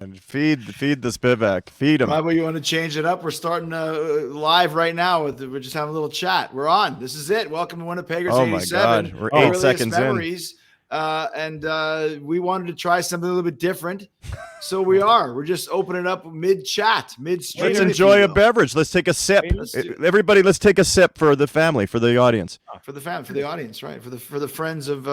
And feed the Spivak. Feed him. Rybo, you want to change it up? We're starting live right now. We're just having a little chat. We're on. This is it. Welcome to Winnipeggers 87. Oh my God. We're 8 seconds memories. And we wanted to try something a little bit different. So we are. We're just opening up mid-chat, mid-stream. Let's enjoy a beverage. Let's take a sip. Everybody, let's take a sip for the family, for the audience. For the audience, right? For the friends of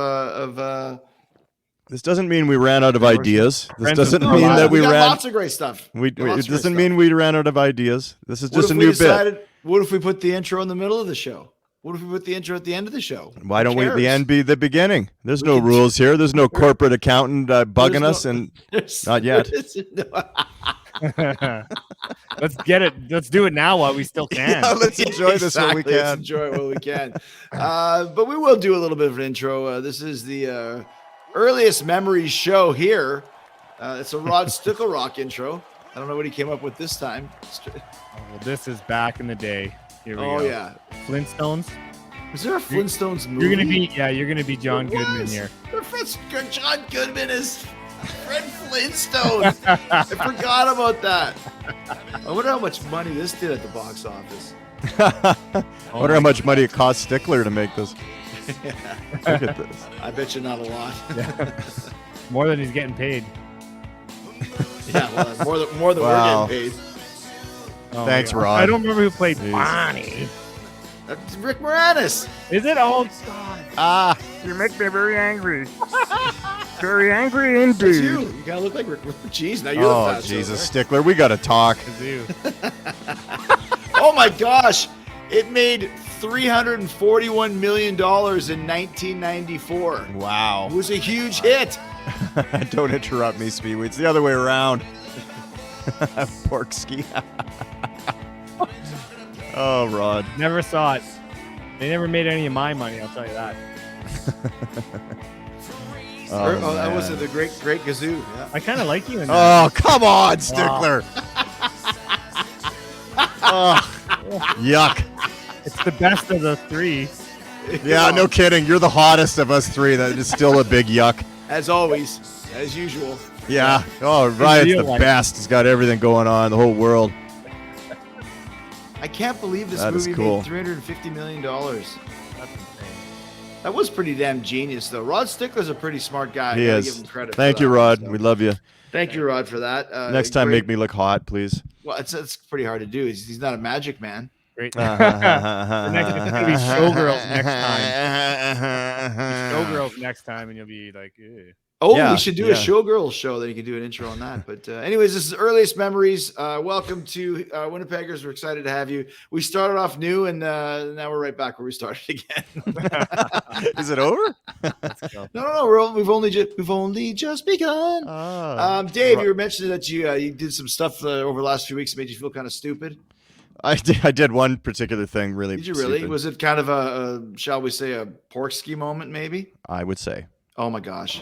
This doesn't mean we ran out of ideas. This doesn't mean that we ran. Lots of great stuff. It doesn't mean we ran out of ideas. This is just a new bit. What if we put the intro in the middle of the show? What if we put the intro at the end of the show? Why don't the end be the beginning? There's no rules here. There's no corporate accountant bugging us, and not yet. Let's get it. Let's do it now while we still can. Yeah, let's enjoy this while we can. Let's enjoy it while we can. But we will do a little bit of an intro. This is the earliest memories show here. It's a Rod Stickle Rock intro. I don't know what he came up with this time. Well, this is back in the day. Here we go. Oh yeah, Flintstones. Was there a Flintstones movie? You're gonna be John Goodman here. John Goodman is Fred Flintstone. I forgot about that. I wonder how much money this did at the box office. I wonder how much money it cost Stickler to make this. Yeah. Look at this. I bet you not a lot. More than he's getting paid. Yeah, well, more than we're getting paid. Oh, thanks, Rod. I don't remember who played Bonnie. That's Rick Moranis. Is it? Oh, God. You make me very angry. Very angry indeed. It's you. You gotta look like Rick. Jeez, now you're the fat Jesus, Stickler, we gotta talk. Oh my gosh, it made $341 million in 1994. Wow. It was a huge hit. Don't interrupt me, Speewee. It's the other way around. Porkski. Oh, Rod. Never saw it. They never made any of my money, I'll tell you that. That was the great Gazoo. Yeah. I kind of like you in that. Oh, come on, Stickler. Yuck. It's the best of the three. Yeah, no kidding. You're the hottest of us three. That is still a big yuck. As always, as usual. Yeah. Oh, Riot's the best. He's got everything going on, the whole world. I can't believe this movie made $350 million. That's insane. That was pretty damn genius, though. Rod Stickler's a pretty smart guy. He is. Give him credit. Thank you, Rod. We love you. Thank you, Rod, for that. Next time, make me look hot, please. Well, it's pretty hard to do. He's not a magic man. Great. It's going to be Showgirls next time. Showgirls next time, and you'll be like, ew. Oh, yeah, we should do a Showgirls show. Then you can do an intro on that. But anyways, this is earliest memories. Welcome to Winnipeggers. We're excited to have you. We started off new, and now we're right back where we started again. Is it over? Let's go. No. We've only just begun. Oh, Dave, you were mentioning that you did some stuff over the last few weeks that made you feel kind of stupid. I did one particular thing really. Did you really? Stupid. Was it kind of a shall we say, a Porkski moment, maybe? I would say. Oh my gosh.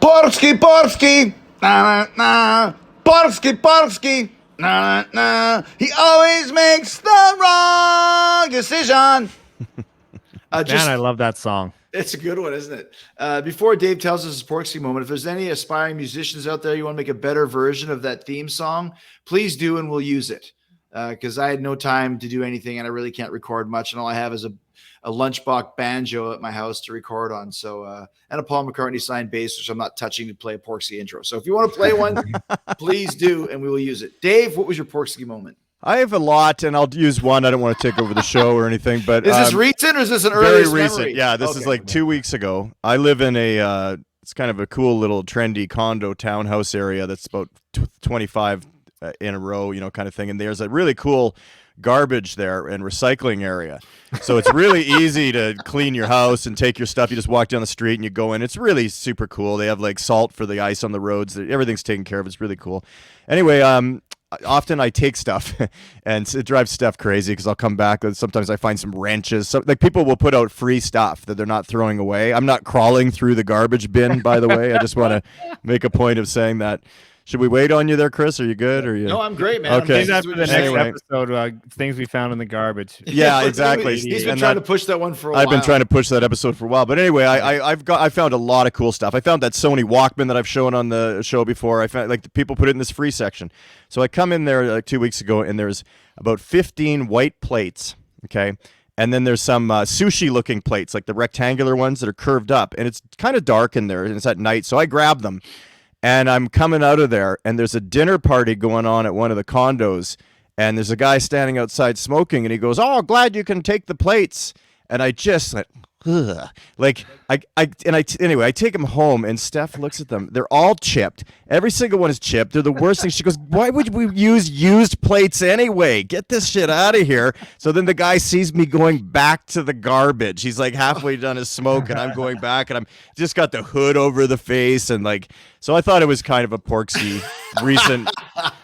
Porkski, na na, Porkski, na na. He always makes the wrong decision. Man, I love that song. It's a good one, isn't it? Before Dave tells us his Porkski moment, if there's any aspiring musicians out there you want to make a better version of that theme song, please do, and we'll use it. Because I had no time to do anything, and I really can't record much, and all I have is a lunchbox banjo at my house to record on. So, and a Paul McCartney signed bass, which I'm not touching to play a Porkski intro. So if you want to play one, please do, and we will use it. Dave, what was your Porkski moment? I have a lot, and I'll use one. I don't want to take over the show or anything, but is this recent or is this an very earliest recent? Memory? Yeah, this is like 2 weeks ago. I live in a it's kind of a cool little trendy condo townhouse area that's about 25 in a row, kind of thing. And there's a really cool garbage there and recycling area. So it's really easy to clean your house and take your stuff. You just walk down the street and you go in. It's really super cool. They have like salt for the ice on the roads. Everything's taken care of. It's really cool. Anyway, often I take stuff and it drives Steph crazy because I'll come back and sometimes I find some wrenches. Like people will put out free stuff that they're not throwing away. I'm not crawling through the garbage bin, by the way. I just want to make a point of saying that. Should we wait on you there, Chris? Are you good? Or you? No, I'm great, man. Okay. Save that for the next Anyway. episode. Things we found in the garbage. Yeah, exactly. He's been And trying that- to push that one for a while. I've been trying to push that episode for a while, but anyway, I found a lot of cool stuff. I found that Sony Walkman that I've shown on the show before. I found like the people put it in this free section. So I come in there like 2 weeks ago, and there's about 15 white plates. Okay. And then there's some sushi-looking plates, like the rectangular ones that are curved up, and it's kind of dark in there, and it's at night. So I grab them, and I'm coming out of there, and there's a dinner party going on at one of the condos, and there's a guy standing outside smoking, and he goes, "Oh, glad you can take the plates." And I just went, ugh. Like anyway, I take them home, and Steph looks at them. They're all chipped. Every single one is chipped. They're the worst thing. She goes, "Why would we use used plates anyway? Get this shit out of here." So then the guy sees me going back to the garbage. He's like halfway done his smoke, and I'm going back, and I'm just got the hood over the face, and like, so I thought it was kind of a Porkski recent.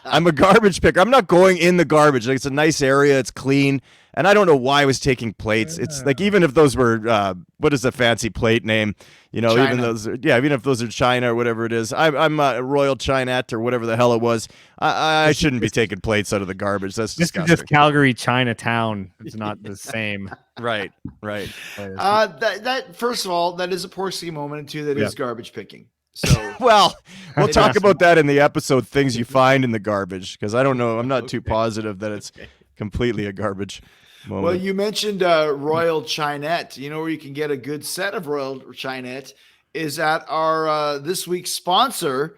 I'm a garbage picker. I'm not going in the garbage. Like, it's a nice area. It's clean. And I don't know why I was taking plates. It's like, even if those were, what is the fancy plate name? You know, China. even those, even if those are China or whatever it is. I'm a Royal Chinette or whatever the hell it was. I shouldn't be taking plates out of the garbage. That's This is disgusting. just Calgary, Chinatown. It's not the same. Right. That first of all, that is a Porkski moment, and two, that is garbage picking. So Well, we'll It talk is. about that in the episode, things you find in the garbage, because I don't know. I'm not too positive that it's completely a garbage moment. well, you mentioned Royal Chinette. You know where you can get a good set of Royal Chinette is at our this week's sponsor,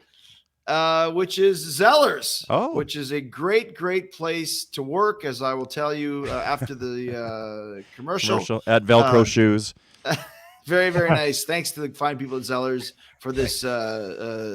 which is Zellers. Oh. Which is a great place to work, as I will tell you after the commercial. At Velcro shoes. Very nice. Thanks to the fine people at Zellers for this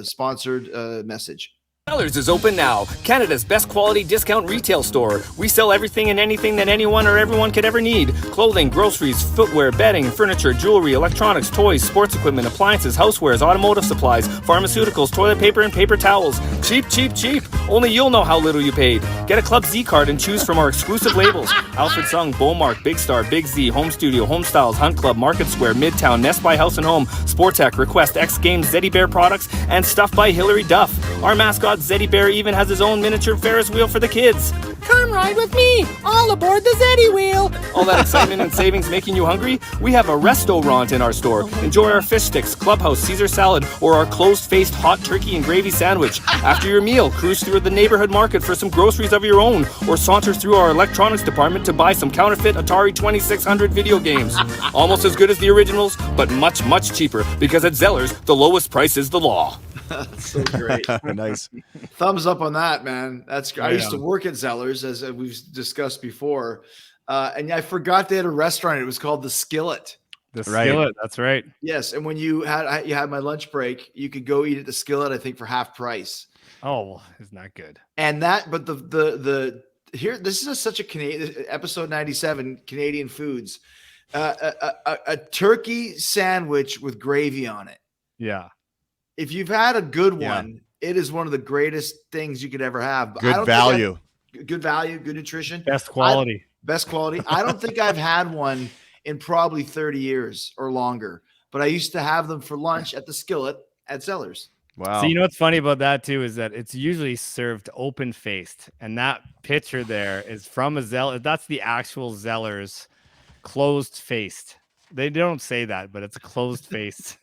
sponsored message. Zellers is open now, Canada's best quality discount retail store. We sell everything and anything that anyone or everyone could ever need. Clothing, groceries, footwear, bedding, furniture, jewelry, electronics, toys, sports equipment, appliances, housewares, automotive supplies, pharmaceuticals, toilet paper, and paper towels. Cheap. Only you'll know how little you paid. Get a Club Z card and choose from our exclusive labels. Alfred Sung, Beaumark, Big Star, Big Z, Home Studio, Home Styles, Hunt Club, Market Square, Midtown, Nest by House and Home, Sportech, Request, X Games, Zeddy Bear products, and stuff by Hilary Duff. Our mascot Zeddy Bear even has his own miniature Ferris wheel for the kids. Come ride with me, all aboard the Zeddy wheel. All that excitement and savings making you hungry? We have a restaurant in our store. Enjoy our fish sticks, clubhouse, Caesar salad, or our closed-faced hot turkey and gravy sandwich. After your meal, cruise through the neighborhood market for some groceries of your own, or saunter through our electronics department to buy some counterfeit Atari 2600 video games. Almost as good as the originals, but much cheaper, because at Zellers, the lowest price is the law. That's so great. Nice. Thumbs up on that, man. That's great. I used to Yeah. work at Zellers, as we've discussed before, and I forgot they had a restaurant. It was called the Skillet. The Right. skillet. That's right. Yes, and when you had my lunch break, you could go eat at the Skillet. I think for half price. Oh, well, isn't that good? And that, but the here, this is such a Canadian episode 97 Canadian foods, a turkey sandwich with gravy on it. Yeah. If you've had a good Yeah. one, it is one of the greatest things you could ever have. But I Good don't think value. good value, good nutrition, Best quality. best quality. I don't think I've had one in probably 30 years or longer, but I used to have them for lunch at the Skillet at Zellers. Wow. So you know what's funny about that too is that it's usually served open faced, and that picture there is from a Zeller. That's the actual Zellers closed faced. They don't say that, but it's a closed faced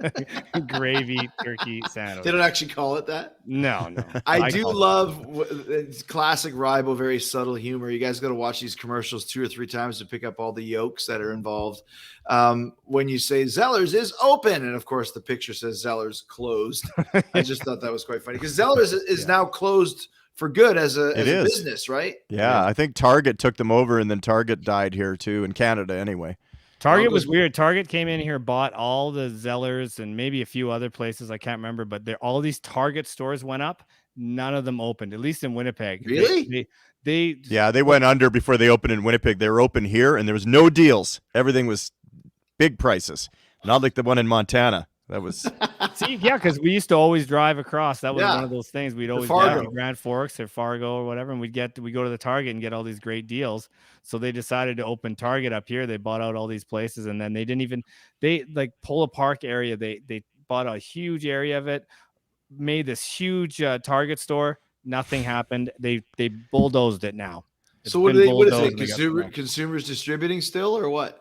gravy turkey sandwich. They don't actually call it that. No. I do call it- love it's classic Rybo, very subtle humor. You guys got to watch these commercials 2 or 3 times to pick up all the yolks that are involved. When you say Zellers is open, and of course the picture says Zellers closed. I just thought that was quite funny because Zellers is now closed for good as a is. business, right? Yeah, I think Target took them over, and then Target died here too, in Canada anyway. Target was weird. Target came in here, bought all the Zellers and maybe a few other places. I can't remember, but all these Target stores went up. None of them opened, at least in Winnipeg. Really? They went under before they opened in Winnipeg. They were open here, and there was no deals. Everything was big prices, not like the one in Montana. That was See, yeah, because we used to always drive across. That was Yeah. one of those things. We'd always Fargo. go to Grand Forks or Fargo or whatever, and we go to the Target and get all these great deals. So they decided to open Target up here. They bought out all these places, and then they like Polo Park area. They bought a huge area of it. made this huge Target store. Nothing happened. They bulldozed it now. It's So what been what is bulldozed it? and they got Consumers distributing still or what?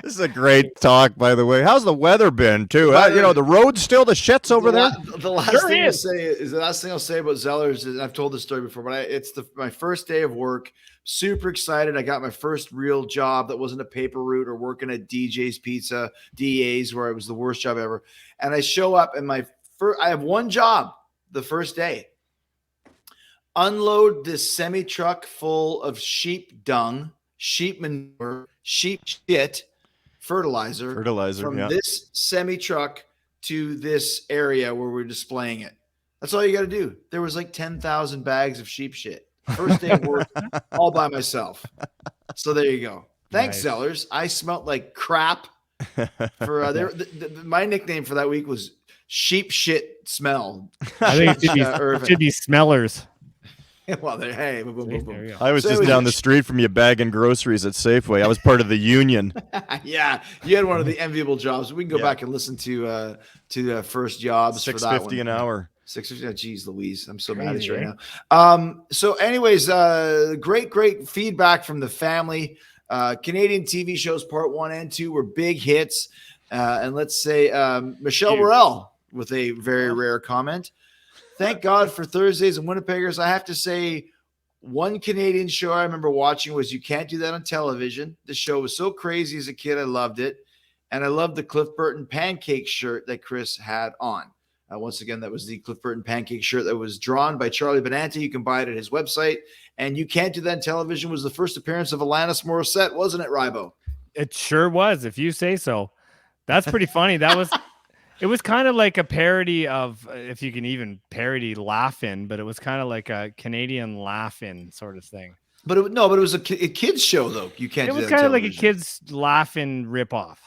This is a great talk, by the way. How's the weather been, too? By the You know, way, the road's still the shits over there. The last Sure thing I'll is. say is the last thing I'll say about Zellers is I've told this story before, but it's my first day of work. Super excited. I got my first real job that wasn't a paper route or working at DJ's Pizza, DA's, where it was the worst job ever. And I show up and I have one job the first day. Unload this semi truck full of sheep dung, sheep manure, sheep shit, fertilizer from this semi truck to this area where we're displaying it. That's all you got to do. There was like 10,000 bags of sheep shit. First day of work, all by myself. So there you go. Thanks, Nice. Zellers. I smelt like crap. For my nickname for that week was sheep shit smell. I think it Irvin. should be smellers. Well, hey, boom, boom, boom, There you boom. go. I was So just anyway- down the street from you bagging groceries at Safeway. I was part of the union. Yeah, you had one of the enviable jobs. We can go back and listen to first jobs for that one. $6.50 an hour. 650. Geez, Louise, I'm so mad at Crazy, you right eh? now. So, anyways, great feedback from the family. Canadian TV shows part 1 and 2 were big hits, and let's say Michelle Huge. Burrell with a very rare comment. Thank God for Thursdays and Winnipeggers. I have to say, one Canadian show I remember watching was You Can't Do That on Television. The show was so crazy as a kid. I loved it. And I loved the Cliff Burton pancake shirt that Chris had on. Once again, that was the Cliff Burton pancake shirt that was drawn by Charlie Benante. You can buy it at his website. And You Can't Do That on Television was the first appearance of Alanis Morissette, wasn't it, Rybo? It sure was, if you say so. That's pretty funny. It was kind of like a parody of, if you can even parody Laugh-In, but it was kind of like a Canadian Laugh-In sort of thing. But it was a kid's show, though. You Can't It Do was That on kind of like a Television. kid's Laugh-In ripoff.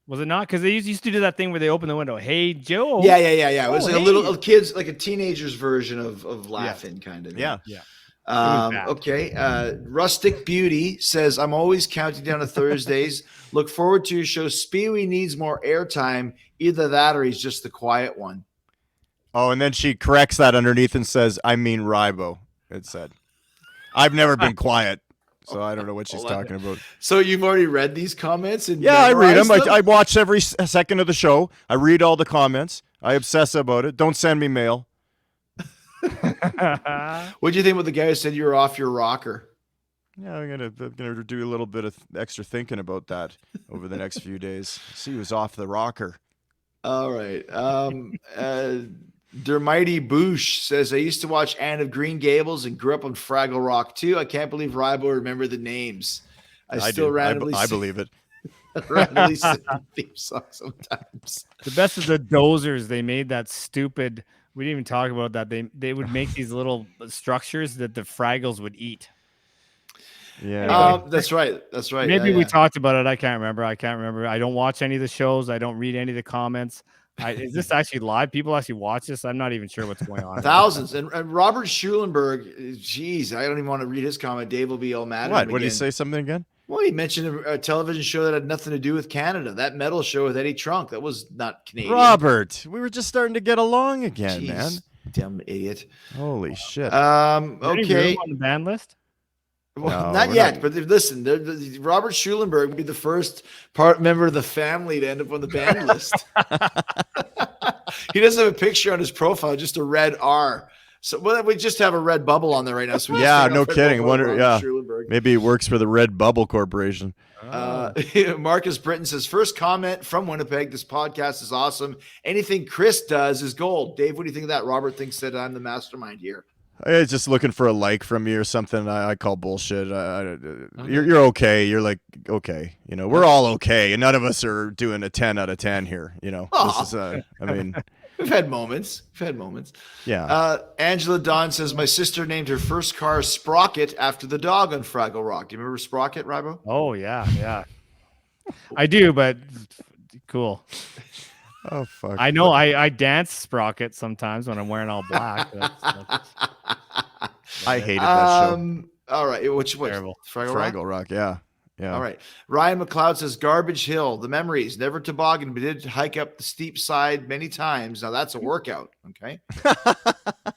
Was it not? Because they used to do that thing where they open the window. Hey, Joe. Yeah. It was Oh, like a hey. little kids, like a teenager's version of Laughing, kind of. Yeah. bad. Okay. Rustic Beauty says, I'm always counting down to Thursdays. Look forward to your show. Speewee needs more airtime. Either that or he's just the quiet one. Oh, and then she corrects that underneath and says, I mean Rybo, it said. I've never been quiet, so I don't know what she's talking about. So you've already read these comments? And Yeah, I read them. memorized I watch every second of the show. I read all the comments. I obsess about it. Don't send me mail. What do you think about the guy who said you were off your rocker? Yeah, I'm gonna do a little bit of extra thinking about that over the next few days. See who's off the rocker. All right. Dermighty Boosh says, I used to watch Anne of Green Gables and grew up on Fraggle Rock too. I can't believe Rybo remembered the names. I still do. randomly I sing- believe it. randomly sing the theme song sometimes. The best of the dozers, they made that stupid. We didn't even talk about that. They would make these little structures that the Fraggles would eat. Yeah. That's right. That's right. Maybe Yeah, we yeah. talked about it. I can't remember. I don't watch any of the shows. I don't read any of the comments. Is this actually live? People actually watch this? I'm not even sure what's going on. Thousands. And Robert Schulenberg, geez, I don't even want to read his comment. Dave will be all mad at him What did he again. say? Something again? Well, he mentioned a television show that had nothing to do with Canada. That metal show with Eddie Trunk. That was not Canadian. Robert, we were just starting to get along again, Jeez, man. dumb idiot. Holy shit. Any Okay. room on the band list? Well, No, not we're yet, not- but listen, Robert Schulenberg would be the first member of the family to end up on the band list. He doesn't have a picture on his profile, just a red R. So we just have a red bubble on there right now. So we just Yeah, take no off red kidding. bubble Wonder- Robert yeah. Schulenberg. Maybe he works for the Red Bubble Corporation. Marcus Britton says, first comment from Winnipeg. This podcast is awesome. Anything Chris does is gold. Dave, what do you think of that? Robert thinks that I'm the mastermind here. I was just looking for a like from you or something. I call bullshit. You're okay. You're like, okay. You know, we're all okay. And none of us are doing a 10 out of 10 here. You know, this is, I mean, We've had moments. yeah. Angela Dawn says, my sister named her first car Sprocket after the dog on Fraggle Rock. Do you remember Sprocket, Rybo? Oh yeah. I do, but cool. Oh, fuck. I know. I dance Sprocket sometimes when I'm wearing all black. I hated that show. All right. Which Terrible. Fraggle Rock? Fraggle Rock, yeah. Yeah. All right. Ryan McLeod says Garbage Hill, the memories, never toboggan, but did hike up the steep side many times. Now that's a workout. Okay.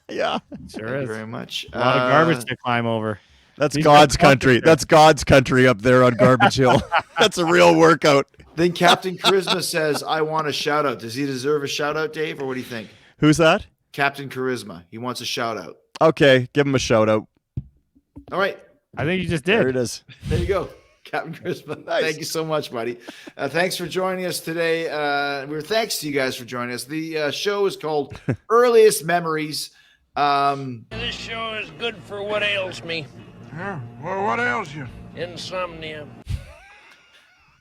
Yeah. Sure Thank you is. very much. A lot of garbage to climb over. That's These God's are tough country. there. That's God's country up there on Garbage Hill. That's a real workout. Then Captain Charisma says, I want a shout out. Does he deserve a shout out, Dave? Or what do you think? Who's that? Captain Charisma. He wants a shout out. Okay, give him a shout out. All right. I think you just There did. it is. There you go. Captain Charisma. Nice. Thank you so much, buddy. Thanks for joining us today. Thanks to you guys for joining us. The show is called Earliest Memories. This show is good for what ails me. Well, what ails you? Insomnia.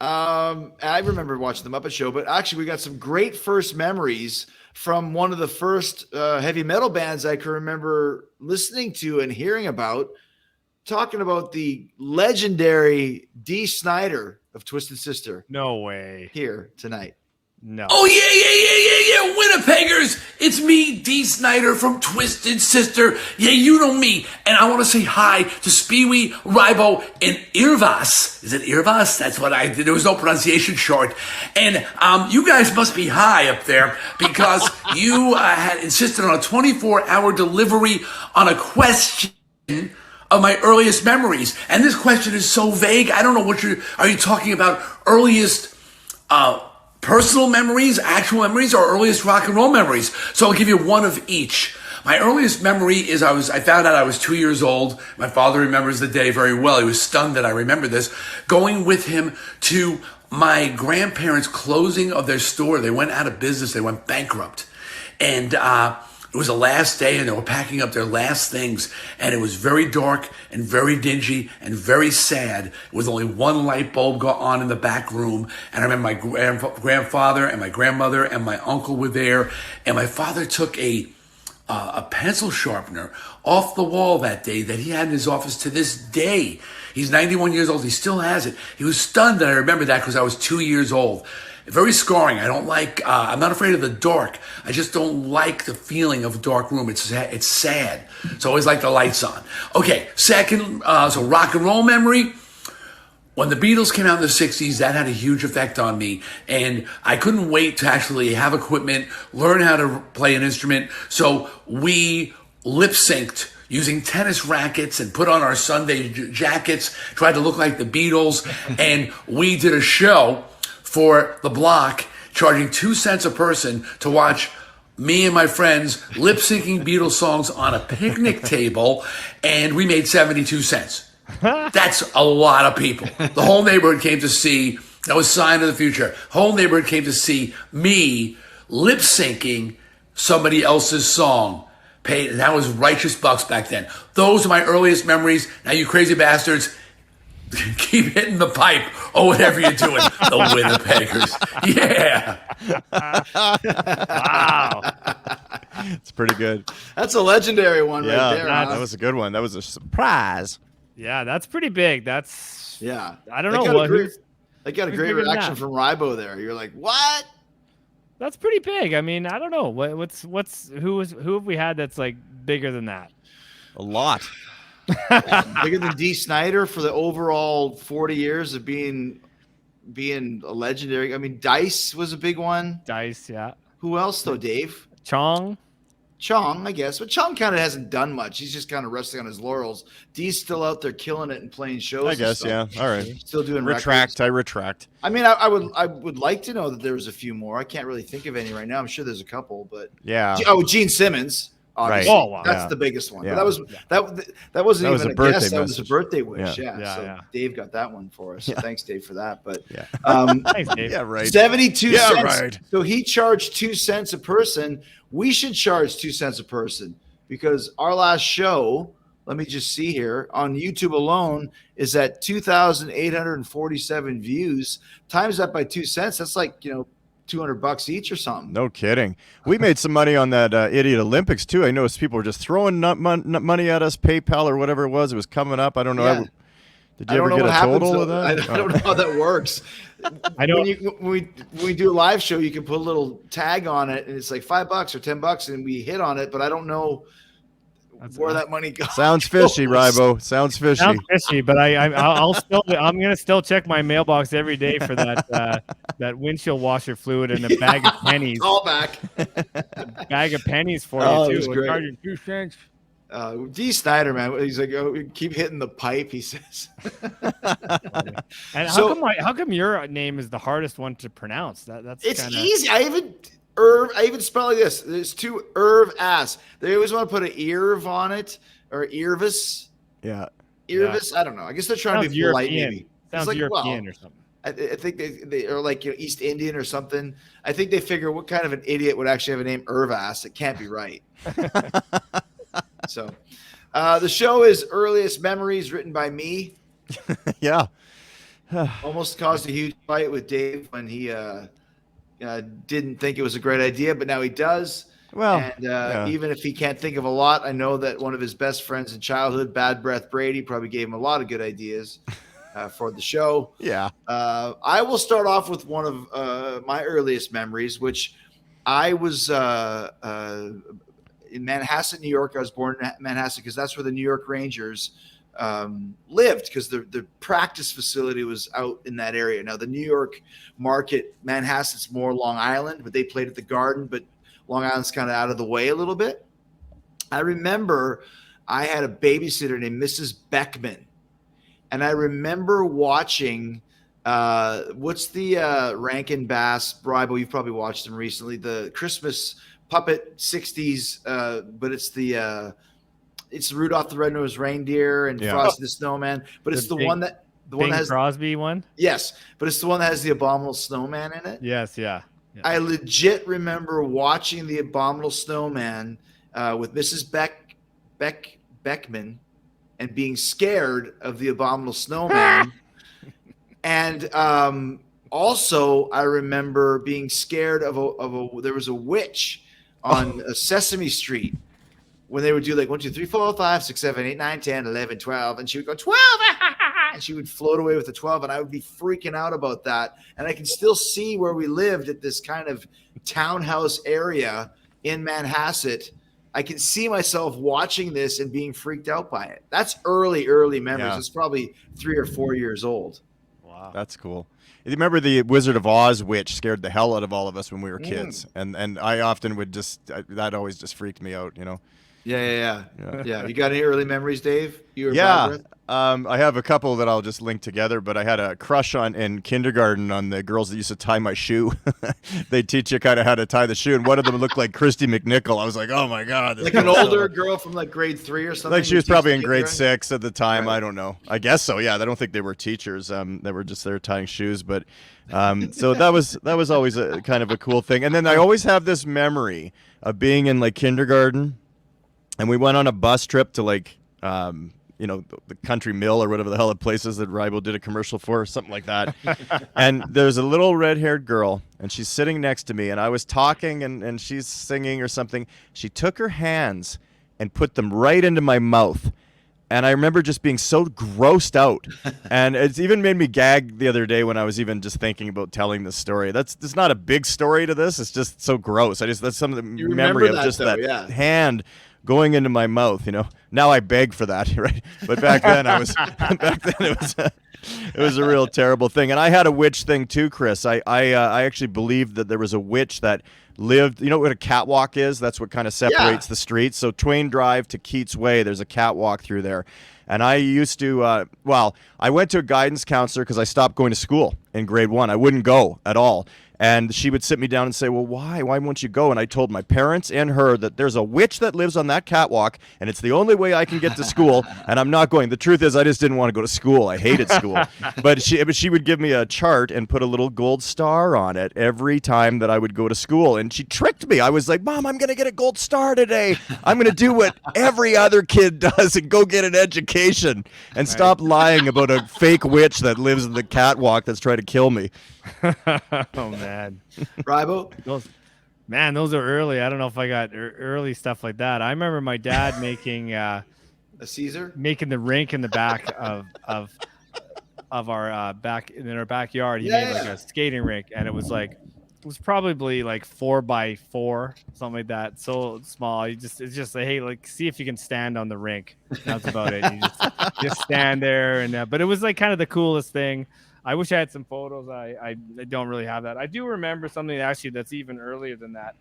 I remember watching the Muppet Show, but actually we got some great first memories from one of the first heavy metal bands I can remember listening to and hearing about, talking about the legendary Dee Snider of Twisted Sister No way. here tonight. No. Oh, yeah, Winnipeggers. It's me, Dee Snider from Twisted Sister. Yeah, you know me. And I want to say hi to Speewee, Rybo, and Irv-Ass. Is it Irv-Ass? That's what I did. There was no pronunciation short. And you guys must be high up there because you had insisted on a 24-hour delivery on a question of my earliest memories. And this question is so vague. I don't know are you talking about earliest personal memories, actual memories, or earliest rock and roll memories? So I'll give you one of each. My earliest memory is I found out I was 2 years old. My father remembers the day very well. He was stunned that I remember this. Going with him to my grandparents' closing of their store. They went out of business. They went bankrupt. And it was the last day, and they were packing up their last things, and it was very dark and very dingy and very sad, with only one light bulb on in the back room. And I remember my grandfather and my grandmother and my uncle were there, and my father took a pencil sharpener off the wall that day that he had in his office to this day. He's 91 years old. He still has it. He was stunned that I remember that because I was 2 years old. Very scarring. I don't like, I'm not afraid of the dark. I just don't like the feeling of a dark room. It's sad. So I always like the lights on. Okay, second, so rock and roll memory. When the Beatles came out in the 60s, that had a huge effect on me. And I couldn't wait to actually have equipment, learn how to play an instrument. So we lip synced using tennis rackets and put on our Sunday jackets, tried to look like the Beatles. And we did a show for the block, charging 2 cents a person to watch me and my friends lip syncing Beatles songs on a picnic table, and we made 72 cents. That's a lot of people. The whole neighborhood came to see, that was Sign of the Future. Whole neighborhood came to see me lip syncing somebody else's song. And that was righteous bucks back then. Those are my earliest memories. Now, you crazy bastards, keep hitting the pipe or whatever you're doing. The Winnipeggers. Yeah. Wow. It's pretty good. That's a legendary one Yeah, right there. that Huh? was a good one. That was a surprise. Yeah, that's pretty big. That's Yeah. I don't They know got a what. great- They got a who's great bigger than reaction that? from Rybo there. You're like, what? That's pretty big. I mean, I don't know who have we had that's like bigger than that? A lot. Bigger than Dee Snider for the overall 40 years of being a legendary. I mean, Dice was a big one. Dice, yeah. Who else though, Dave? Chong. Chong, I guess. But Chong kind of hasn't done much. He's just kind of resting on his laurels. Dee's still out there killing it and playing shows. I and guess, stuff. yeah. All right. Still doing Retract. records. I retract. I mean, I would like to know that there was a few more. I can't really think of any right now. I'm sure there's a couple, but Yeah. oh, Gene Simmons. Obviously. Right. Oh, wow. That's Yeah. the biggest one. Yeah. But that wasn't That was even a a birthday guess. That was a message. birthday wish. Yeah. Yeah. Yeah, So yeah. Dave got that one for us. So Yeah. thanks, Dave, for that. But Yeah. Thanks, Dave. Yeah, right. 72 Yeah, cents. right. So he charged 2 cents a person. We should charge 2 cents a person because our last show, let me just see here, on YouTube alone is at 2,847 views. Times that by 2 cents, that's like, $200 each or something. No kidding. We made some money on that idiot Olympics too. I noticed people were just throwing money at us, PayPal or whatever it was. It was coming up. I don't know. Yeah. Did I you don't ever know get what a happens. total though. of that? I don't know how that works. I know. When we do a live show, you can put a little tag on it, and it's like $5 or $10, and we hit on it. But I don't know where that money goes. Sounds fishy, Rybo. Sounds fishy. Sounds fishy, but I'm gonna still check my mailbox every day for that that windshield washer fluid and a bag of pennies. Call back. Bag of pennies for Oh, you that's too. great. Charge you 2 cents. Dee Snider, man, he's like, oh, keep hitting the pipe. He says. And So- how come your name is the hardest one to pronounce? That's It's kinda... easy. I even spell like this. There's 2 Irv-Ass. They always want to put an Irv on it or Irvis. Yeah. Irvis. I don't know. I guess they're trying to Sounds be polite. European. Maybe Sounds like, European or something. I think they are like East Indian or something. I think they figure what kind of an idiot would actually have a name Irv-Ass. It can't be right. So, the show is Earliest Memories, written by me. Yeah. Almost caused a huge fight with Dave when he didn't think it was a great idea, but now he does. Well, and yeah. even if he can't think of a lot, I know that one of his best friends in childhood, Bad Breath Brady, probably gave him a lot of good ideas for the show. Yeah. I will start off with one of my earliest memories, which I was in Manhasset, New York. I was born in Manhasset because that's where the New York Rangers lived, because the practice facility was out in that area. Now, the New York market, Manhasset's more Long Island, but they played at the Garden, but Long Island's kind of out of the way a little bit. I remember I had a babysitter named Mrs. Beckman, and I remember watching what's the Rankin Bass, Rybo, you've probably watched them recently, the Christmas puppet 60s, but it's Rudolph the Red-Nosed Reindeer and Frosty the Snowman, but it's the one that has Crosby one. Yes, but it's the one that has the Abominable Snowman in it. Yes, yeah. I legit remember watching the Abominable Snowman with Mrs. Beckman and being scared of the Abominable Snowman. And also, I remember being scared of there was a witch on Sesame Street when they would do like 1, 2, 3, 4, 5, 6, 7, 8, 9, 10, 11, 12, and she would go 12, and she would float away with the 12, and I would be freaking out about that. And I can still see where we lived at this kind of townhouse area in Manhasset. I can see myself watching this and being freaked out by it. That's early memories. Yeah. It's probably 3 or 4 years old. Wow. That's cool. You remember the Wizard of Oz witch scared the hell out of all of us when we were kids, and I often would that always just freaked me out, you know. Yeah. You got any early memories, Dave? You were Yeah, I have a couple that I'll just link together, but I had a crush in kindergarten on the girls that used to tie my shoe. They teach you kind of how to tie the shoe, and one of them looked like Christy McNichol. I was like, oh my God. like an older girl from like grade 3 or something? Like she was probably in grade kindergarten? 6 at the time. Right. I don't know. I guess so. Yeah, I don't think they were teachers. They were just there tying shoes. But so that was always a kind of a cool thing. And then I always have this memory of being in like kindergarten, and we went on a bus trip to like the Country Mill or whatever the hell the places that Rybo did a commercial for, or something like that. And there's a little red-haired girl, and she's sitting next to me, and I was talking, and she's singing or something. She took her hands and put them right into my mouth. And I remember just being so grossed out. And it's even made me gag the other day when I was even just thinking about telling this story. There's not a big story to this. It's just so gross. That's some of the You memory remember of just that, though, that yeah. hand going into my mouth, you know. Now I beg for that, right? But back then it was a real terrible thing. And I had a witch thing too, Chris. I actually believed that there was a witch that lived, you know what a catwalk is? That's what kind of separates the streets. So Twain Drive to Keats Way, there's a catwalk through there. And I used to, I went to a guidance counselor because I stopped going to school in grade 1. I wouldn't go at all. And she would sit me down and say, well, why? Why won't you go? And I told my parents and her that there's a witch that lives on that catwalk, and it's the only way I can get to school, and I'm not going. The truth is I just didn't want to go to school. I hated school. But she would give me a chart and put a little gold star on it every time that I would go to school. And she tricked me. I was like, Mom, I'm going to get a gold star today. I'm going to do what every other kid does and go get an education and stop lying about a fake witch that lives in the catwalk that's trying to kill me. Oh man, Rybo? those are early. I don't know if I got early stuff like that. I remember my dad making A Caesar? making the rink in the back of our back in our backyard. He Yeah, made like yeah. a skating rink, and it was like was probably like 4x4, something like that. So small. It's just like, hey, like, see if you can stand on the rink. That's about it. You just stand there, and but it was like kind of the coolest thing. I wish I had some photos. I don't really have that. I do remember something actually that's even earlier than that.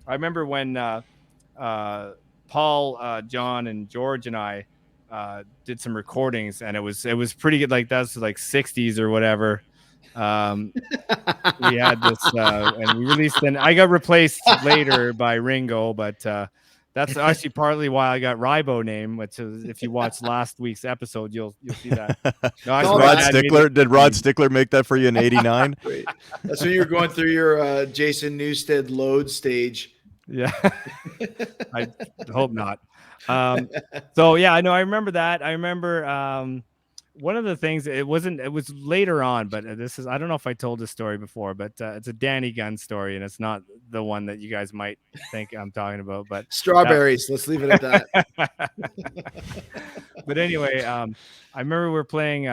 I remember when Paul, John, and George and I did some recordings, and it was pretty good. Like that's like 60s or whatever. We had this and we released, and I got replaced later by Ringo, but that's actually partly why I got Rybo name, which is, if you watch last week's episode, you'll see that. No, actually, Rod Stickler, did Rod Stickler make that for you in '89? That's when you were going through your Jason Newsted load stage. Yeah. I hope not. So yeah, I know. I remember that. I remember one of the things, it was later on, but I don't know if I told this story before, but it's a Danny Gunn story, and it's not the one that you guys might think I'm talking about, but strawberries. Let's leave it at that. But anyway, I remember we were playing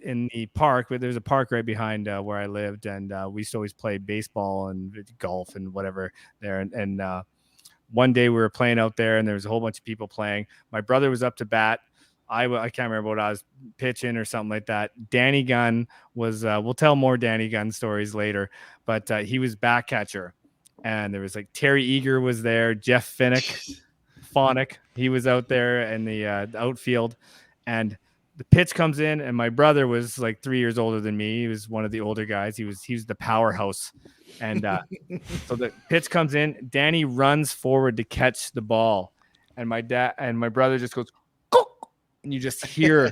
in the park. There's a park right behind where I lived, and we used to always play baseball and golf and whatever there. And one day we were playing out there, and there was a whole bunch of people playing. My brother was up to bat. I can't remember what I was pitching or something like that. Danny Gunn was, we'll tell more Danny Gunn stories later, but he was back catcher. And there was like Terry Eager was there, Jeff Phonic, he was out there in the outfield. And the pitch comes in, and my brother was like 3 years older than me. He was one of the older guys. He was the powerhouse. And so the pitch comes in, Danny runs forward to catch the ball. And my dad and my brother just goes, and you just hear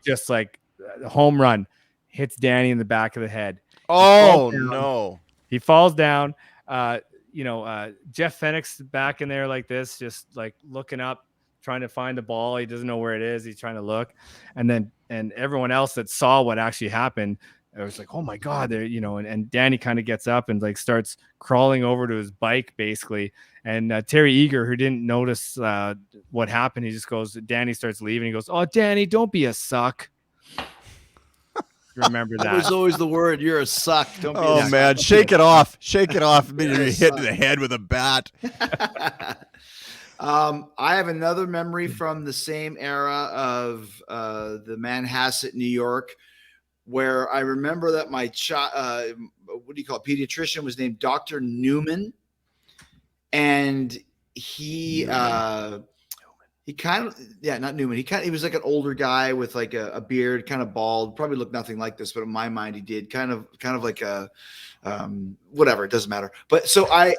just like a home run hits Danny in the back of the head. Oh no. He falls down. Jeff Fennick's back in there like this, just like looking up, trying to find the ball. He doesn't know where it is. He's trying to look. And everyone else that saw what actually happened, it was like, oh my God, there, and Danny kind of gets up and like starts crawling over to his bike basically. And Terry Eager, who didn't notice what happened, he just goes, Danny starts leaving. He goes, oh, Danny, don't be a suck. Remember that. That was always the word. You're a suck. Don't be a man, suck. shake it off. Shake it off. Immediately hit in the head with a bat. I have another memory from the same era of the Manhasset, New York, where I remember that my pediatrician was named Dr. Newman, and he kind of, not Newman. He was like an older guy with like a beard, kind of bald, probably looked nothing like this, but in my mind he did kind of like a whatever. It doesn't matter. But so I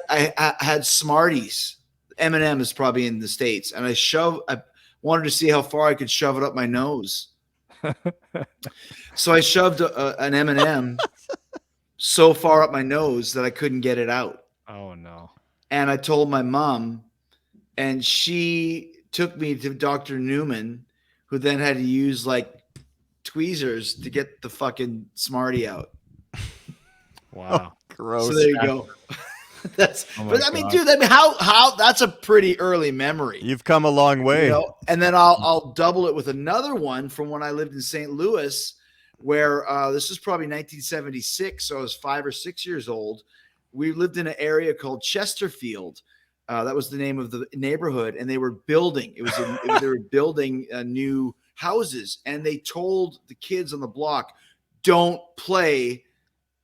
had Smarties. M&M is probably in the States, and I wanted to see how far I could shove it up my nose. So I shoved an M&M so far up my nose that I couldn't get it out. Oh no. And I told my mom, and she took me to Dr. Newman, who then had to use like tweezers to get the fucking Smartie out. Wow. Gross. So there you go. That's, oh but I mean, dude, how that's a pretty early memory. You've come a long way. And then I'll double it with another one from when I lived in St. Louis, where this was probably 1976. So I was 5 or 6 years old. We lived in an area called Chesterfield. That was the name of the neighborhood, and they were building. They were building new houses, and they told the kids on the block, "Don't play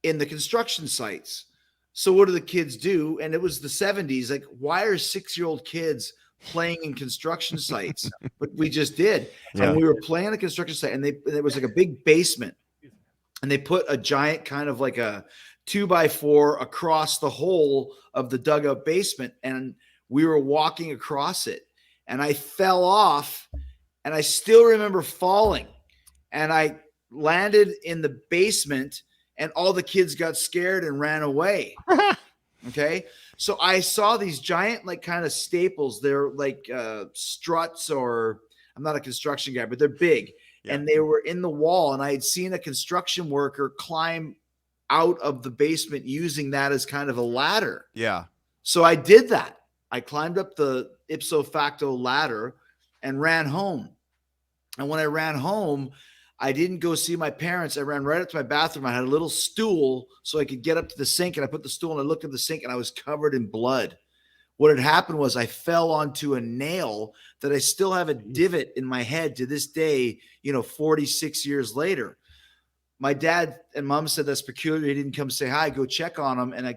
in the construction sites." So what do the kids do? And it was the 70s. Like, why are 6-year-old kids playing in construction sites? But we just did. Yeah. And we were playing a construction site, and there was like a big basement, and they put a giant kind of like a 2x4 across the whole of the dugout basement. And we were walking across it, and I fell off, and I still remember falling, and I landed in the basement, and all the kids got scared and ran away. Okay. So I saw these giant, like kind of staples. They're like struts, or I'm not a construction guy, but they're big. Yeah. And they were in the wall, and I had seen a construction worker climb out of the basement using that as kind of a ladder. Yeah. So I did that. I climbed up the ipso facto ladder and ran home. And when I ran home, I didn't go see my parents. I ran right up to my bathroom. I had a little stool so I could get up to the sink, and I put the stool and I looked at the sink and I was covered in blood. What had happened was I fell onto a nail that I still have a divot in my head to this day, 46 years later. My dad and mom said that's peculiar. He didn't come say hi, go check on him. And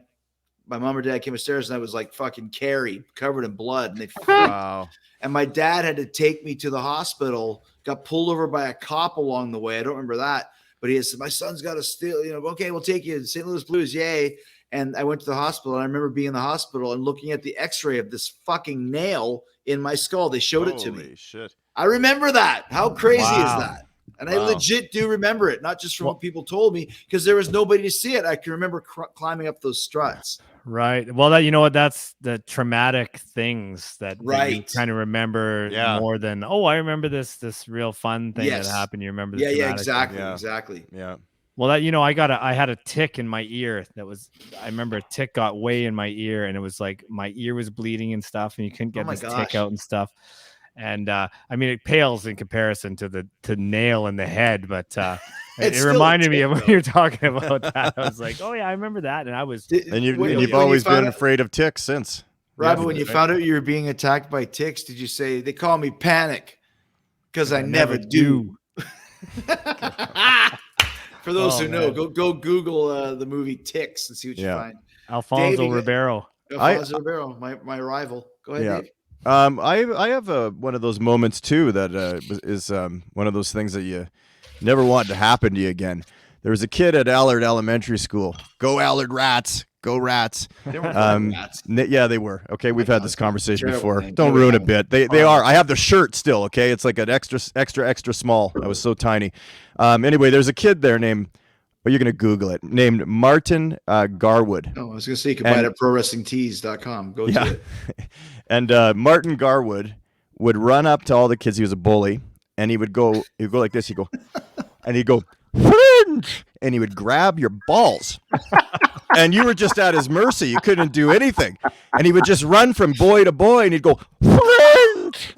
my mom or dad came upstairs and I was like fucking Carrie, covered in blood. And they Wow. And my dad had to take me to the hospital, got pulled over by a cop along the way. I don't remember that, but he said, my son's got to steal, okay, we'll take you to St. Louis Blues. Yay. And I went to the hospital, and I remember being in the hospital and looking at the x-ray of this fucking nail in my skull. They showed it to me. Holy shit. I remember that. How crazy is Wow. that? And I Wow. legit do remember it, not just from what people told me, because there was nobody to see it. I can remember climbing up those struts. Right. Well, that, you know what? That's the traumatic things that you Right. kind of remember Yeah. more than, oh, I remember this real fun thing Yes. that happened. You remember the Yeah, traumatic thing. exactly. Yeah. Exactly. Yeah. Well, that, I had a tick in my ear I remember a tick got way in my ear, and it was like my ear was bleeding and stuff, and you couldn't get my this gosh. tick out and stuff. And I mean, it pales in comparison to nail in the head, but It's it still a reminded me tick, of when though. you were talking about that. I was like, oh yeah, I remember that. And I was, And you've When you always found been out- afraid of ticks since. Rybo, when you found out you were being attacked by ticks, did you say, they call me Panic? Because I never do. For those Oh, who know, man. go Google the movie Ticks and see what you Yeah. find. Alfonso Dave, you- Ribeiro. Alfonso Ribeiro, my rival. Go ahead, Yeah. Dave. I have one of those moments too that is one of those things that you never want to happen to you again. There was a kid at Allard Elementary School. Go Allard Rats! Go Rats! They weren't fucking rats. Yeah, they were. Okay, we've had this conversation Terrible before. thing. Don't Never ruin a happened. bit. They are. I have the shirt still. Okay, it's like an extra small. I was so tiny. Anyway, there's a kid there named. Well, you're gonna Google it. Named Martin Garwood. Oh, I was going to say you can buy it at prowrestlingtees.com. Go to it. And Martin Garwood would run up to all the kids. He was a bully, and he'd go like this. He'd go, and he'd go, "Fringe!" And he would grab your balls, and you were just at his mercy. You couldn't do anything, and he would just run from boy to boy, and he'd go, "Fringe!"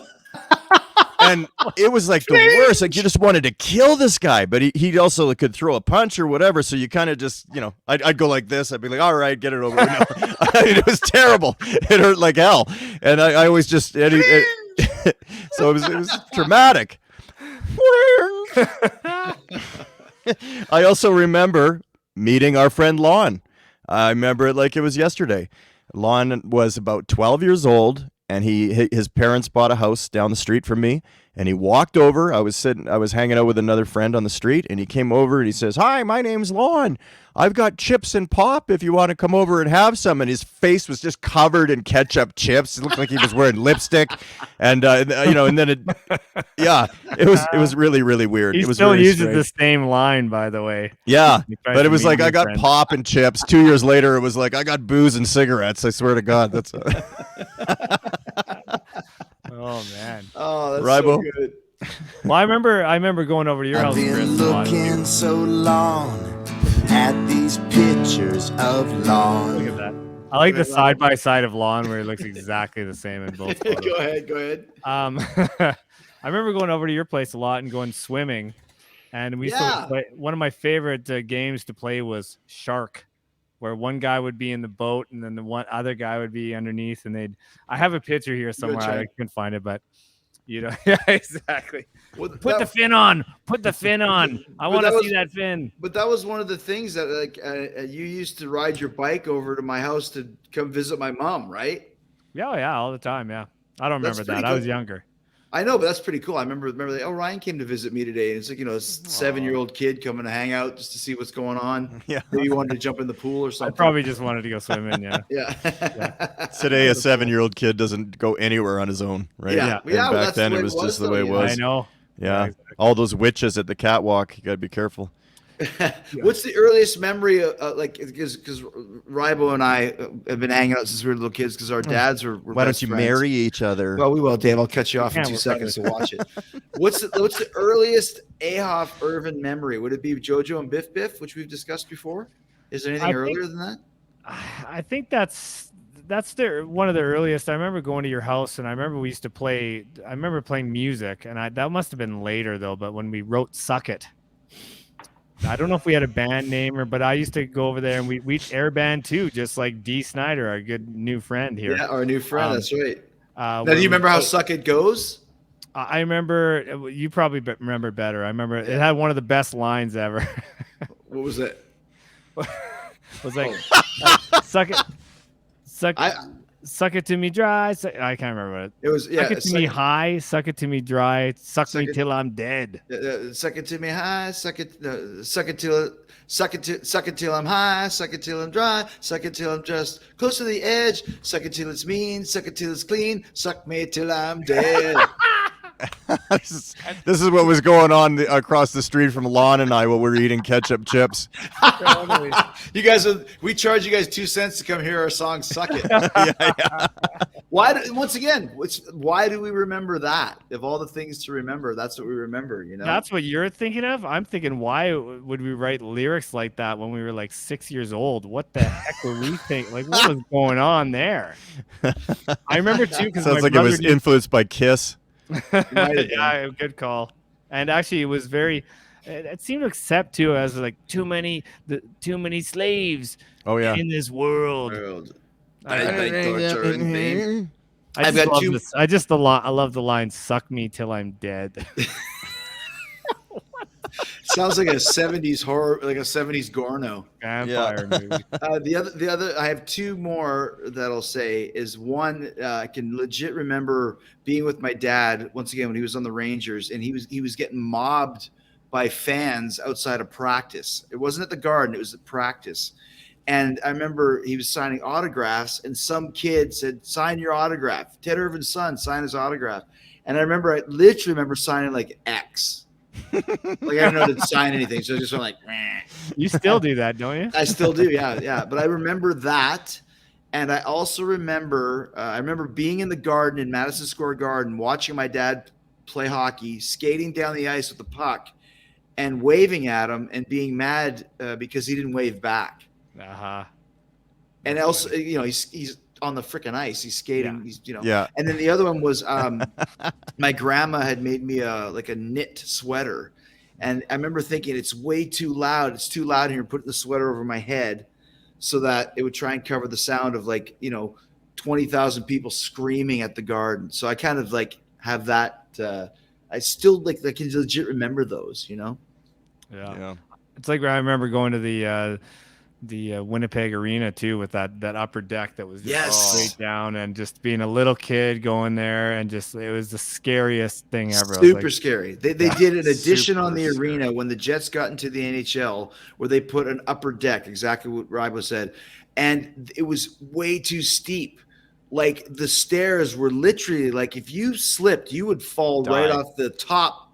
And it was like the worst. Like you just wanted to kill this guy, but he also could throw a punch or whatever. So you kind of just, I'd go like this. I'd be like, all right, get it over with. No. I mean, it was terrible. It hurt like hell. And I always just, so it was traumatic. I also remember meeting our friend Lon. I remember it like it was yesterday. Lon was about 12 years old, and his parents bought a house down the street from me, and he walked over. I was hanging out with another friend on the street, and he came over and he says, "Hi, my name's Lon. I've got chips and pop if you want to come over and have some." And his face was just covered in ketchup chips. It looked like he was wearing lipstick, and and then it was really, really weird. He It was still really uses strange. the same line, by the way. Yeah, He tries but to it was meet like new I got friends. pop and chips. 2 years later, it was like I got booze and cigarettes. I swear to God, that's Oh man. Oh, that's Rybo. so good. Well, I remember going over to your house, Chris, a lot. looking so long at these pictures of Look lawn. at that. I like the side by side of Lon where he looks exactly the same in both photos. Go ahead. I remember going over to your place a lot and going swimming, and we used to Yeah. play. One of my favorite games to play was Shark, where one guy would be in the boat and then the one other guy would be underneath, and I have a picture here somewhere. I check. couldn't find it, but yeah, exactly. Well, Put the fin on. Put the fin on. I But want that to was- see that fin. But that was one of the things that you used to ride your bike over to my house to come visit my mom, right? Yeah, all the time. Yeah, I don't That's remember that. pretty I was cool. younger. I know, but that's pretty cool. I remember like, oh, Ryan came to visit me today. And it's like, a 7-year-old kid coming to hang out just to see what's going on. Yeah. Maybe you wanted to jump in the pool or I something. probably just wanted to go swimming. Yeah. Yeah. today. A 7-year-old kid doesn't go anywhere on his own, right? Yeah. And Yeah, well, back that's then the it way was it was, just the though, way it you know? was. I know. Yeah, exactly. all those witches at the catwalk. You gotta be careful. What's the earliest memory of like because Rybo and I have been hanging out since we were little kids because our dads were Why don't best you friends. marry each other? Well, we will, Dave. I'll cut you off in Yeah, 2 we're seconds to watch it. What's the earliest Ahoff Irvin memory? Would it be JoJo and Biff Biff, which we've discussed before? Is there anything I think- earlier than that? I think that's that's one of the earliest. I remember going to your house, and I remember we used to play. I remember playing music, and that must have been later though. But when we wrote "Suck It," I don't know if we had a band name but I used to go over there and we'd air band too, just like Dee Snider, our good new friend here. Yeah, our new friend. That's right. Now, when do you remember how "Suck It" goes? I remember. You probably remember better. I remember it had one of the best lines ever. What was it? It was like, suck it, suck it to me dry. I can't remember it. It was suck it to me high, suck it to me dry, suck me till I'm dead. Suck it to me high, suck it till I'm high, suck it till I'm dry, suck it till I'm just close to the edge, suck it till it's mean, suck it till it's clean, suck me till I'm dead. This is what was going on across the street from Lon and I while we were eating ketchup chips. You guys, we charge you guys 2 cents to come hear our song "Suck It." Yeah. Why do we remember that? Of all the things to remember, that's what we remember. You know, that's what you're thinking of. I'm thinking, why would we write lyrics like that when we were like 6 years old? What the heck were we thinking? Like, what was going on there? I remember too, because sounds like it was influenced by Kiss. Yeah, good call. And actually, it was very. It seemed to accept too as like too many slaves. Oh yeah. In this world. I love the line "Suck me till I'm dead." Sounds like a 70s horror, like a 70s Gorno vampire movie. The other, I have 2 more that I'll say is one. I can legit remember being with my dad once again when he was on the Rangers, and he was getting mobbed by fans outside of practice. It wasn't at the Garden; it was at practice. And I remember he was signing autographs, and some kid said, "Sign your autograph." Ted Irvin's son signed his autograph, and I literally remember signing like X. Like I didn't know to sign anything, so I just went like. Meh. You still do that, don't you? I still do, yeah. But I remember that, and I also remember being in the Garden in Madison Square Garden, watching my dad play hockey, skating down the ice with the puck, and waving at him, and being mad because he didn't wave back. And also, you know, he's on the freaking ice. He's skating. Yeah. He's, you know. Yeah. And then the other one was my grandma had made me a knit sweater, and I remember thinking it's way too loud. It's too loud here. Putting the sweater over my head so that it would try and cover the sound of 20,000 people screaming at the Garden. So I kind of have that. I still I can legit remember those. You know. Yeah. It's like I remember going to the Winnipeg Arena too, with that upper deck that was just straight down, and just being a little kid going there, and just it was the scariest thing ever. Super scary. They did an addition on the arena when the Jets got into the NHL, where they put an upper deck, exactly what Rybo said, and it was way too steep. Like the stairs were literally if you slipped, you would fall right off the top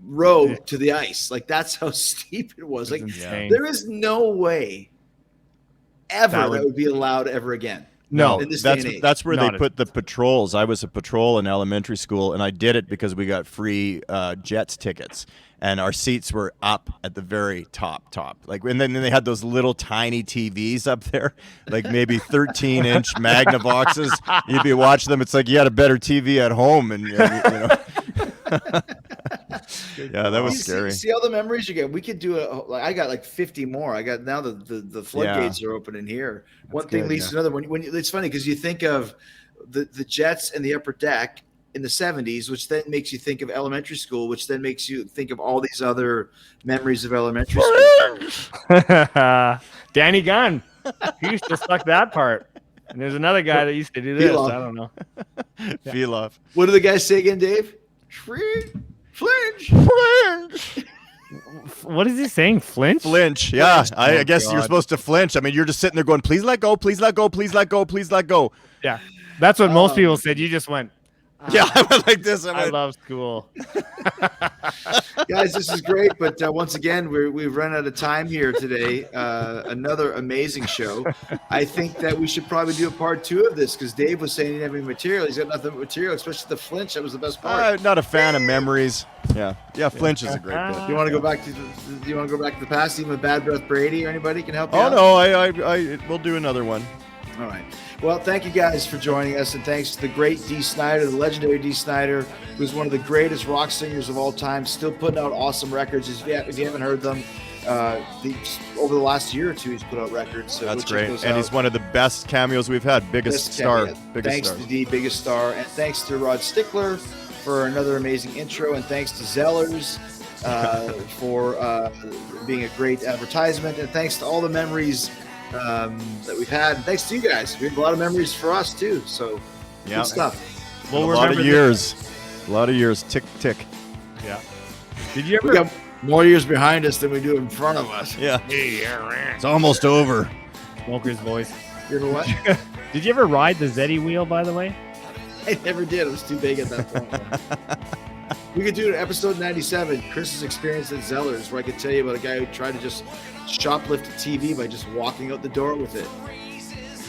row to the ice. Like that's how steep it was. There is no way ever that would be allowed ever again. No, that's where they put the patrols. I was a patrol in elementary school, and I did it because we got free Jets tickets, and our seats were up at the very top. And then they had those little tiny TVs up there, like maybe 13-inch Magnavoxes. You'd be watching them. It's like you had a better TV at home, and you know. Yeah, that was scary. See all the memories you get. We could do I got 50 more. I got now the floodgates are open in here. One thing leads to another. When it's funny because you think of the Jets and the upper deck in the 70s, which then makes you think of elementary school, which then makes you think of all these other memories of elementary school. Danny Gunn, he used to suck that part. And there's another guy that used to do this. Feel I don't know. Feel off. What do the guys say again, Dave? Flinch. What is he saying? Flinch? Flinch. Yeah. I guess you're supposed to flinch. I mean, you're just sitting there going, please let go, please let go, please let go, please let go. Yeah. That's what most people said. You just went. Yeah, I went like this. I love school. Guys, this is great. But once again, we've run out of time here today. Another amazing show. I think that we should probably do a part 2 of this because Dave was saying he didn't have any material. He's got nothing but material, especially the flinch. That was the best part. Not a fan of memories. Yeah, flinch is a great bit. You want to go back to the past, even with Bad Breath Brady or anybody can help you out? No, I we'll do another one. All right. Well, thank you guys for joining us, and thanks to the great Dee Snider, the legendary Dee Snider, who's one of the greatest rock singers of all time, still putting out awesome records. If you haven't heard them, over the last year or two, he's put out records. So That's go check great. those And out. he's one of the best cameos we've had. Biggest star. Thanks to Dee, biggest star. And thanks to Rod Stickler for another amazing intro. And thanks to Zellers for being a great advertisement. And thanks to all the memories that we've had. And thanks to you guys. We have a lot of memories for us, too. So good stuff. We'll a lot of remember years. A lot of years. Tick, tick. Yeah. Did you We ever? got more years behind us than we do in front of us. Yeah. It's almost over. Smoker's voice. You know what? Did you ever ride the Zeddy wheel, by the way? I never did. I was too big at that point. We could do an episode 97, Chris's experience at Zellers, where I could tell you about a guy who tried to just shoplift a TV by just walking out the door with it.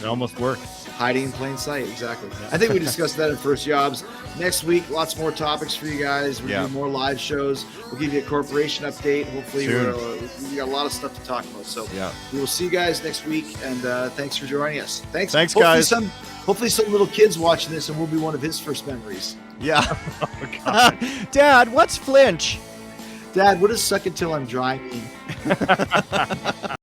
It almost worked. Hiding in plain sight, exactly. I think we discussed that in First Jobs. Next week, lots more topics for you guys. We're doing more live shows. We'll give you a corporation update. Hopefully, we got a lot of stuff to talk about. So we will see you guys next week, and thanks for joining us. Thanks hopefully guys. Hopefully some little kids watching this, and we'll be one of his first memories. Yeah. Dad, what's flinch? Dad, what does suck until I'm dry mean?